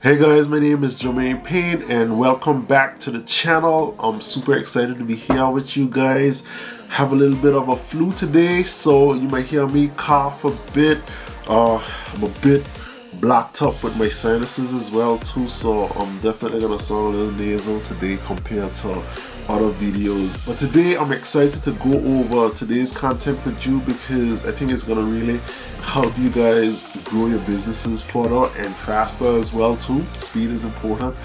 Hey guys, my name is Jermaine Payne and welcome back to the channel. I'm super excited to be here with you guys. Have a little bit of a flu today, so you might hear me cough a bit. I'm a bit blocked up with my sinuses as well too, so I'm definitely gonna sound a little nasal today compared to other videos. But today I'm excited to go over today's content with you because I think it's gonna really help you guys grow your businesses further and faster as well too. Speed is important.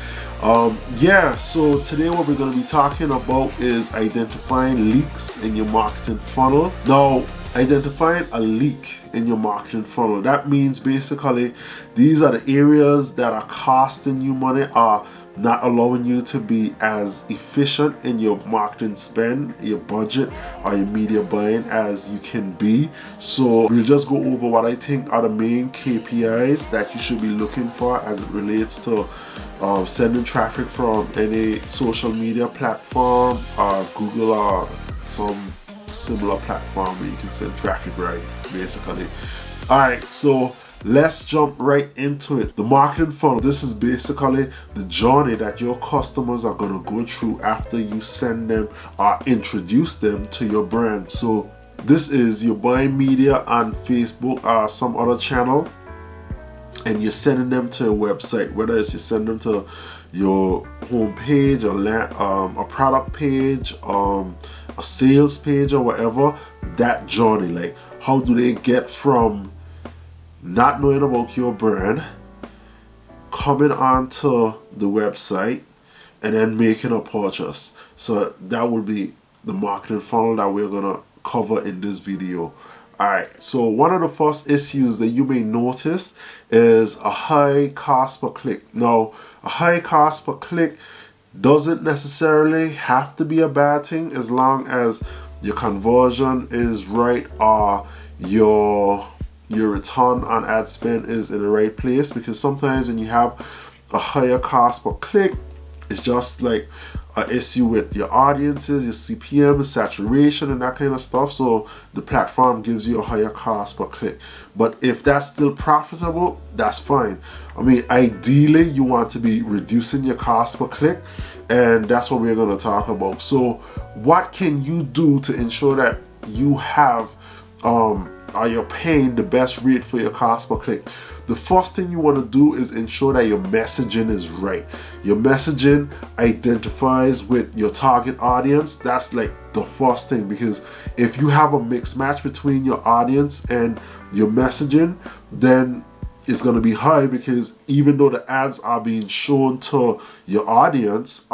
So today what we're going to be talking about is identifying leaks in your marketing funnel. Now, identifying a leak in your marketing funnel, that means basically these are the areas that are costing you money, are not allowing you to be as efficient in your marketing spend, your budget, or your media buying as you can be. So we'll just go over what I think are the main KPIs that you should be looking for as it relates to sending traffic from any social media platform, Google, or some similar platform where you can send traffic, right, basically. Alright, so let's jump right into it. The marketing funnel, this is basically the journey that your customers are going to go through after you send them or introduce them to your brand. So this is you're buying media on Facebook or some other channel and you're sending them to a website, whether it's you send them to your home page or a product page, a sales page or whatever. That journey, like how do they get from not knowing about your brand, coming onto the website, and then making a purchase? So that would be the marketing funnel that we're gonna cover in this video. Alright, so one of the first issues that you may notice is a high cost per click. Now, a high cost per click doesn't necessarily have to be a bad thing as long as your conversion is right or your return on ad spend is in the right place, because sometimes when you have a higher cost per click, it's just like an issue with your audiences, your CPM, saturation, and that kind of stuff. So the platform gives you a higher cost per click. But if that's still profitable, that's fine. I mean, ideally, you want to be reducing your cost per click, and that's what we're going to talk about. So what can you do to ensure that you have or you're paying the best rate for your cost per click? The first thing you want to do is ensure that your messaging is right. Your messaging identifies with your target audience. That's like the first thing, because if you have a mixed match between your audience and your messaging, then it's going to be high, because even though the ads are being shown to your audience,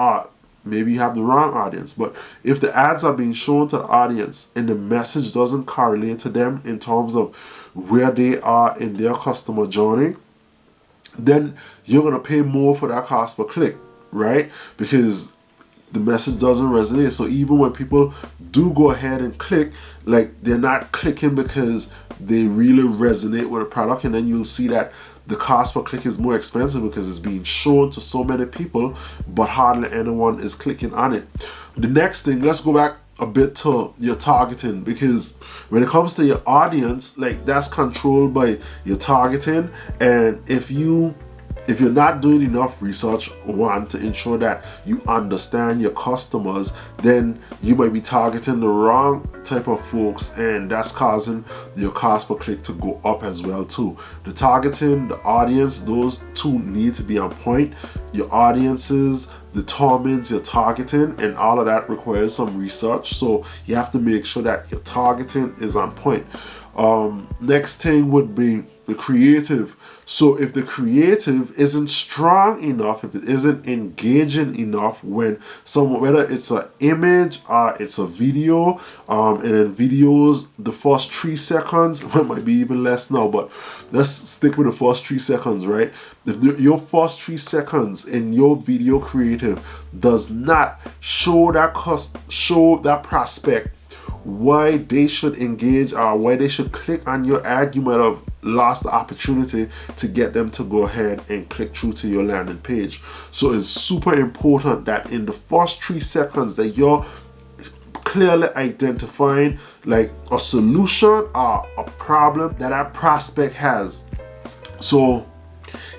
maybe you have the wrong audience, but if the ads are being shown to the audience and the message doesn't correlate to them in terms of where they are in their customer journey, then you're going to pay more for that cost per click, right? Because the message doesn't resonate. So even when people do go ahead and click, like, they're not clicking because they really resonate with the product, and then you'll see that the cost per click is more expensive because it's being shown to so many people, but hardly anyone is clicking on it. The next thing, let's go back a bit to your targeting, because when it comes to your audience, like, that's controlled by your targeting. And if you're not doing enough research, one, to ensure that you understand your customers, then you might be targeting the wrong type of folks, and that's causing your cost per click to go up as well too. The targeting, the audience, those two need to be on point. Your audiences determines your targeting, and all of that requires some research, so you have to make sure that your targeting is on point. Next thing would be the creative. So if the creative isn't strong enough, if it isn't engaging enough, when someone, whether it's an image or it's a video, and then videos, the first 3 seconds, it might be even less now, but let's stick with the first 3 seconds, right? If your first 3 seconds in your video creative does not show that prospect why they should engage or why they should click on your ad, you might have lost the opportunity to get them to go ahead and click through to your landing page. So it's super important that in the first 3 seconds that you're clearly identifying like a solution or a problem that prospect has. So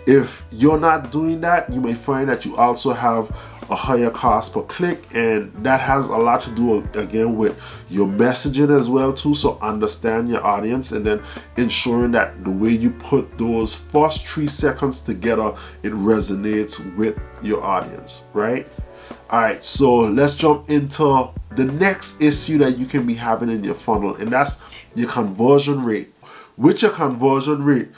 If you're not doing that, you may find that you also have a higher cost per click, and that has a lot to do again with your messaging as well too. So understand your audience and then ensuring that the way you put those first 3 seconds together, it resonates with your audience, right? All right, so let's jump into the next issue that you can be having in your funnel, and that's your conversion rate. With your conversion rate,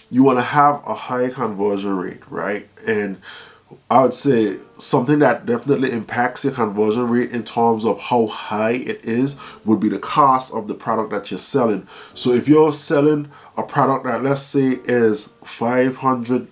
you want to have a high conversion rate, right? And I would say something that definitely impacts your conversion rate in terms of how high it is would be the cost of the product that you're selling. So if you're selling a product that, let's say, is $500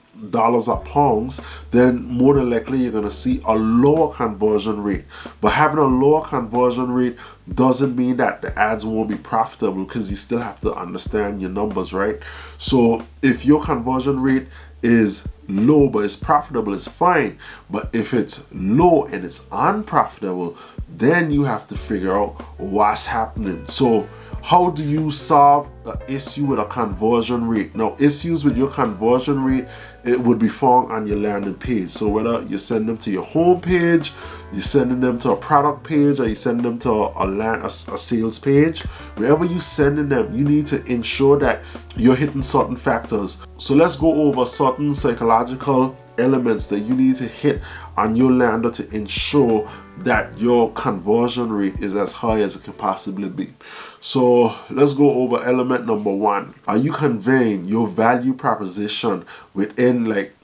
a pound, then more than likely you're going to see a lower conversion rate. But having a lower conversion rate doesn't mean that the ads won't be profitable, because you still have to understand your numbers, right? So if your conversion rate is low but it's profitable, it's fine. But if it's low and it's unprofitable, then you have to figure out what's happening. So how do you solve the issue with a conversion rate? Now, issues with your conversion rate, it would be found on your landing page. So whether you send them to your home page, you're sending them to a product page, or you send them to a sales page, wherever you sending them, you need to ensure that you're hitting certain factors. So let's go over certain psychological elements that you need to hit on your lander to ensure that your conversion rate is as high as it can possibly be. So let's go over element number 1. Are you conveying your value proposition within, like,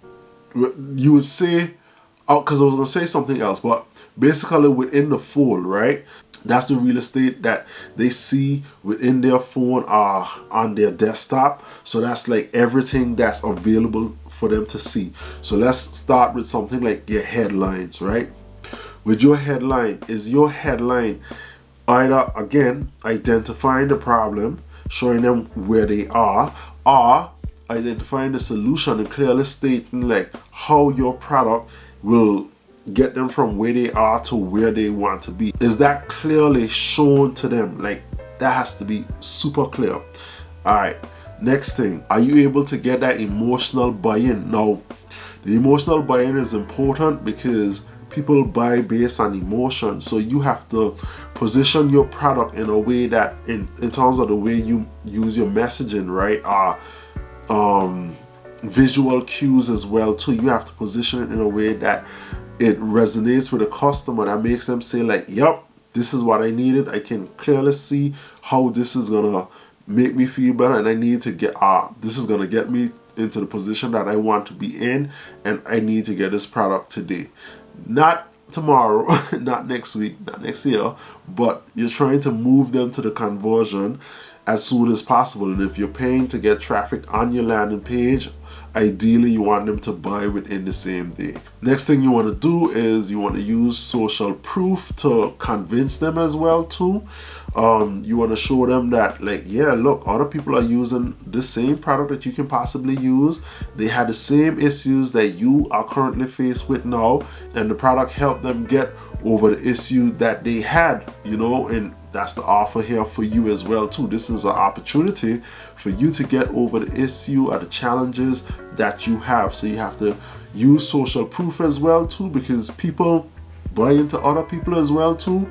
you would say, because I was going to say something else, but basically within the phone, right? That's the real estate that they see within their phone or on their desktop. So that's like everything that's available for them to see. So let's start with something like your headlines, right? With your headline, is your headline either, again, identifying the problem, showing them where they are, or identifying the solution and clearly stating like how your product will get them from where they are to where they want to be? Is that clearly shown to them? Like, that has to be super clear. All right, next thing, are you able to get that emotional buy-in? Now, the emotional buy-in is important because people buy based on emotion. So you have to position your product in a way that, in terms of the way you use your messaging, right? Visual cues as well too. You have to position it in a way that it resonates with the customer, that makes them say like, yep, this is what I needed. I can clearly see how this is gonna make me feel better, and I need to get this is gonna get me into the position that I want to be in, and I need to get this product today, not tomorrow, not next week, not next year, but you're trying to move them to the conversion as soon as possible. And if you're paying to get traffic on your landing page, ideally you want them to buy within the same day. Next thing you want to do is you want to use social proof to convince them as well too. You want to show them that, like, yeah, look, other people are using the same product that you can possibly use. They had the same issues that you are currently faced with now, and the product helped them get over the issue that they had, you know, and that's the offer here for you as well too. This is an opportunity for you to get over the issue or the challenges that you have. So you have to use social proof as well too, because people buy into other people as well too.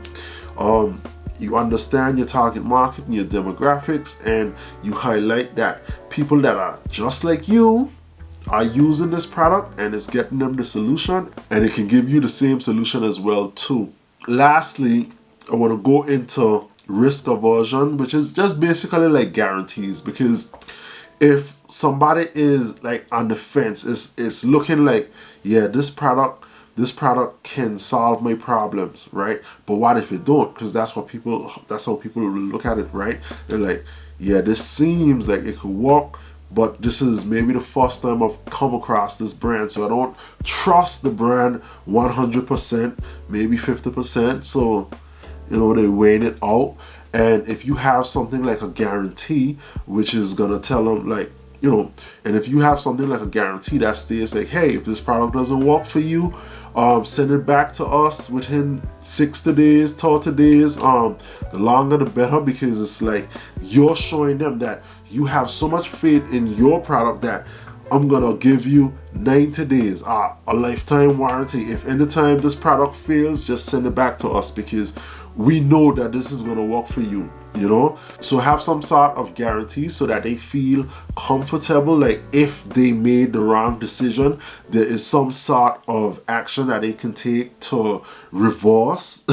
You understand your target market and your demographics, and you highlight that people that are just like you are using this product and it's getting them the solution, and it can give you the same solution as well too. Lastly, I want to go into risk aversion, which is just basically like guarantees. Because if somebody is like on the fence, it's looking like, yeah, this product can solve my problems, right? But what if it don't? Because that's how people look at it, right? They're like, yeah, this seems like it could work, but this is maybe the first time I've come across this brand, so I don't trust the brand 100%, maybe 50%. So, you know, they're weighing it out. And if you have something like a guarantee, which is gonna tell them, like, you know, and if you have something like a guarantee that states like, hey, if this product doesn't work for you, send it back to us within 60 days, 30 days. The longer the better, because it's like you're showing them that you have so much faith in your product that I'm gonna give you 90 days, a lifetime warranty. If anytime this product fails, just send it back to us, because we know that this is gonna work for you, you know. So have some sort of guarantee so that they feel comfortable, like if they made the wrong decision, there is some sort of action that they can take to reverse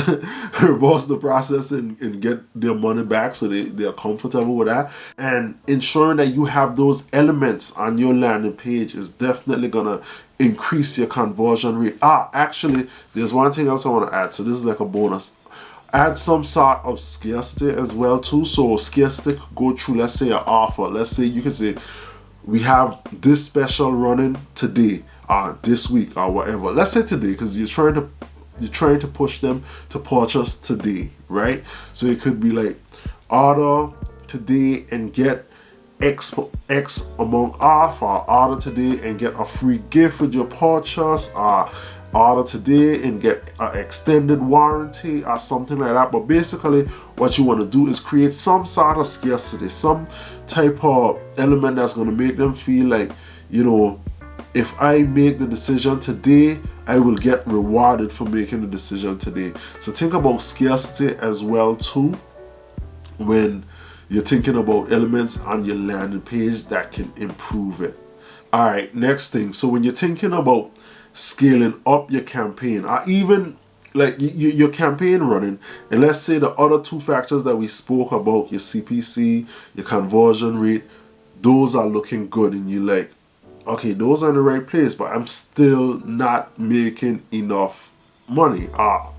reverse the process and get their money back, so they are comfortable with that. And ensuring that you have those elements on your landing page is definitely gonna increase your conversion rate. Actually, there's one thing else I want to add, so this is like a bonus. Add some sort of scarcity as well too. So scarcity could go through, let's say, an offer. Let's say you can say, we have this special running today, this week, or whatever. Let's say today, because you're trying to push them to purchase today, right? So it could be like, order today and get X amount off, or order today and get a free gift with your purchase, order today and get an extended warranty, or something like that. But basically what you want to do is create some sort of scarcity, some type of element that's going to make them feel like, you know, if I make the decision today, I will get rewarded for making the decision today. So think about scarcity as well too when you're thinking about elements on your landing page that can improve it. All right, next thing. So when you're thinking about scaling up your campaign, or even like your campaign running, and let's say the other two factors that we spoke about, your CPC, your conversion rate, those are looking good, and you're like, okay, those are in the right place, but I'm still not making enough money.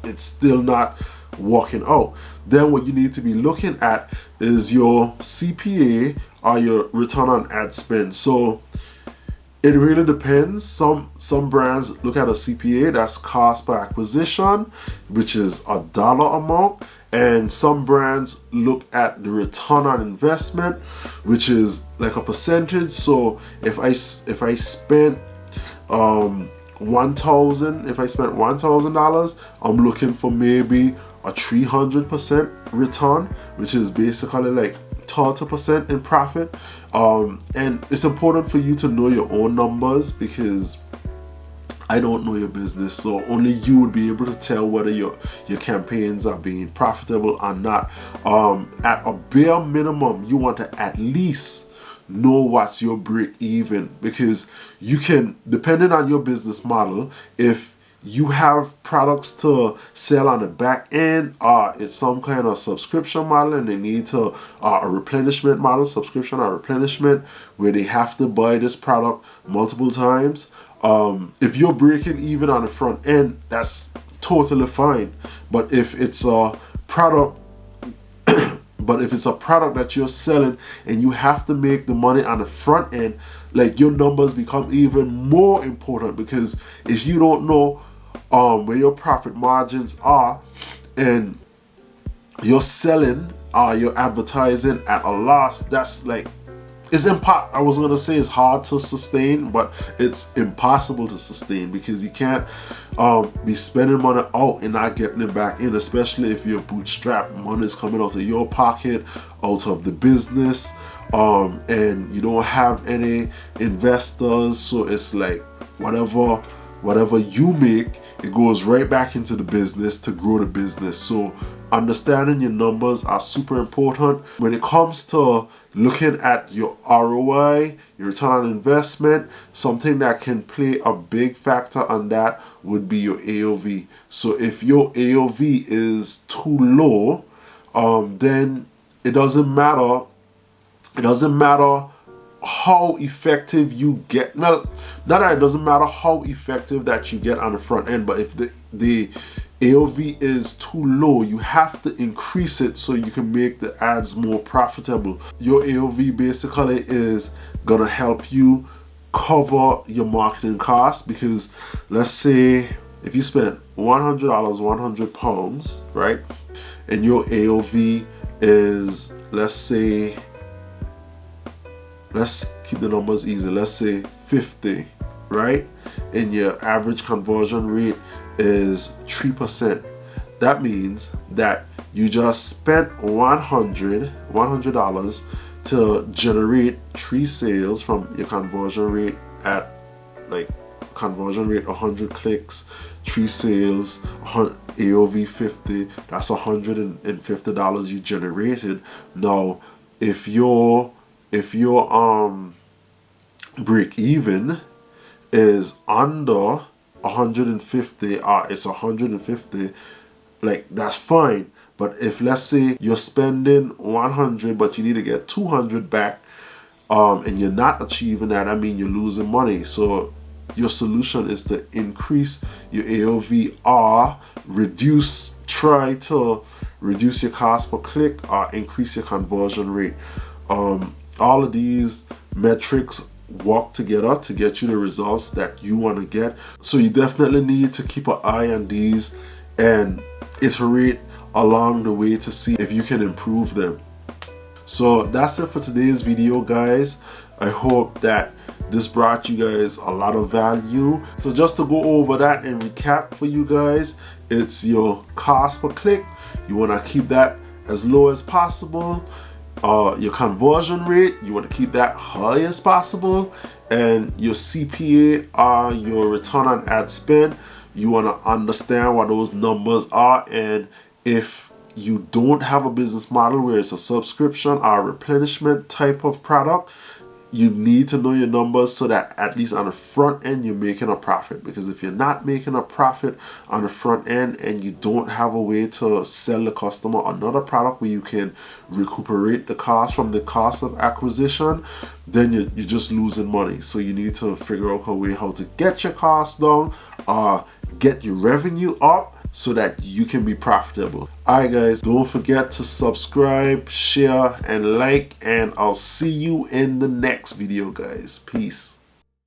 It's still not working out. Then what you need to be looking at is your CPA, or your return on ad spend. So it really depends. Some brands look at a CPA, that's cost per acquisition, which is a dollar amount, and some brands look at the return on investment, which is like a percentage. So if I spent $1,000, I'm looking for maybe a 300% return, which is basically like 30% in profit. And it's important for you to know your own numbers, because I don't know your business, so only you would be able to tell whether your campaigns are being profitable or not. At a bare minimum, you want to at least know what's your break even, because you can, depending on your business model, if you have products to sell on the back end, it's some kind of subscription model, and they need to a replenishment model, subscription or replenishment, where they have to buy this product multiple times. If you're breaking even on the front end, that's totally fine. But if it's a product that you're selling and you have to make the money on the front end, like, your numbers become even more important, because if you don't know where your profit margins are, and you're selling you're advertising at a loss, that's like, I was gonna say it's hard to sustain, but it's impossible to sustain, because you can't be spending money out and not getting it back in, especially if you're bootstrapped. Money is coming out of your pocket, out of the business, and you don't have any investors, so it's like whatever you make, it goes right back into the business to grow the business. So understanding your numbers are super important. When it comes to looking at your ROI, your return on investment, something that can play a big factor on that would be your AOV. So if your AOV is too low, then it doesn't matter how effective you get. Well, not that it doesn't matter how effective that you get on the front end, but if the AOV is too low, you have to increase it so you can make the ads more profitable. Your AOV basically is gonna help you cover your marketing costs, because let's say if you spend $100, 100 pounds, right, and your AOV is, let's keep the numbers easy, let's say 50, right, and your average conversion rate is 3%. That means that you just spent $100 to generate 3 sales from your conversion rate at like conversion rate 100 clicks, 3 sales, AOV 50, that's $150 you generated. Now if your break even is under 150, it's 150, like that's fine. But if let's say you're spending 100 but you need to get 200 back, and you're not achieving that, I mean you're losing money. So your solution is to increase your AOV or try to reduce your cost per click or increase your conversion rate. All of these metrics work together to get you the results that you want to get. So you definitely need to keep an eye on these and iterate along the way to see if you can improve them. So that's it for today's video, guys. I hope that this brought you guys a lot of value. So just to go over that and recap for you guys, it's your cost per click. You want to keep that as low as possible. Your conversion rate, you want to keep that high as possible. And your CPA, your return on ad spend, you want to understand what those numbers are. And if you don't have a business model where it's a subscription or replenishment type of product, you need to know your numbers so that at least on the front end you're making a profit. Because if you're not making a profit on the front end and you don't have a way to sell the customer another product where you can recuperate the cost from the cost of acquisition, then you're just losing money. So you need to figure out a way how to get your costs down, get your revenue up, so that you can be profitable. Alright guys, don't forget to subscribe, share, and like, and I'll see you in the next video, guys. Peace.